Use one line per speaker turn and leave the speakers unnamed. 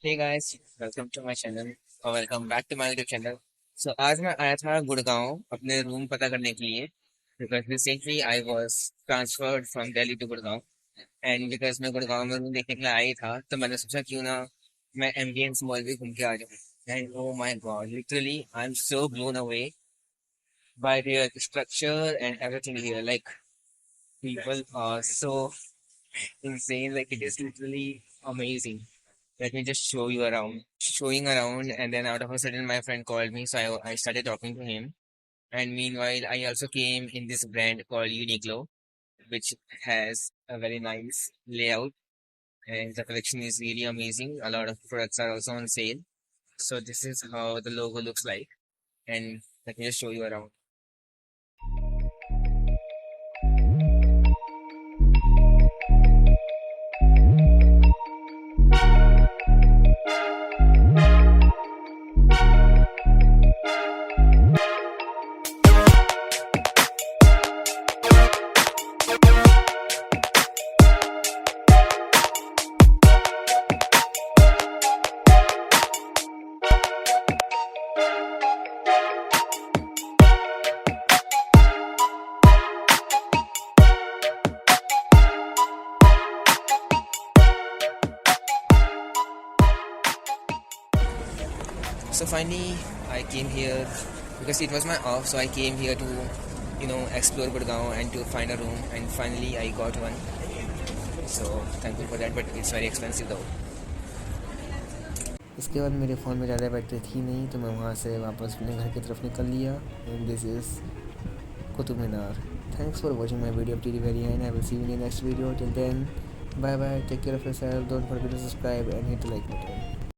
Hey guys, welcome to my channel और welcome back to my YouTube channel. So आज मैं आया था गुड़गांव अपने रूम पता करने के लिए because recently I was transferred from Delhi to Gurgaon and because मैं गुड़गांव में रूम देखने के लिए आया ही था तो मैंने सोचा क्यों ना मैं ambience मॉल भी घूम के आ जाऊँ and oh my god literally I'm so blown away by the structure and everything here like people are so insane like it is literally amazing. Let me just show you around. Showing around, and then out of a sudden, my friend called me, so I started talking to him. And meanwhile, I also came in this brand called Uniqlo, which has a very nice layout, and the collection is really amazing. A lot of products are also on sale. So this is how the logo looks like, and let me just show you around. So finally, I came here because it was my off, so I came here to, explore Gurgaon and to find a room. And finally, I got one. So thankful for that, but it's very expensive though. इसके बाद मेरे phone में ज़्यादा battery थी नहीं तो मैं वहाँ से वापस अपने घर की तरफ निकल लिया and this is Qutub Minar. Thanks for watching my video up to the very end. I will see you in the next video. Till then, bye bye. Take care of yourself. Don't forget to subscribe and hit the like button.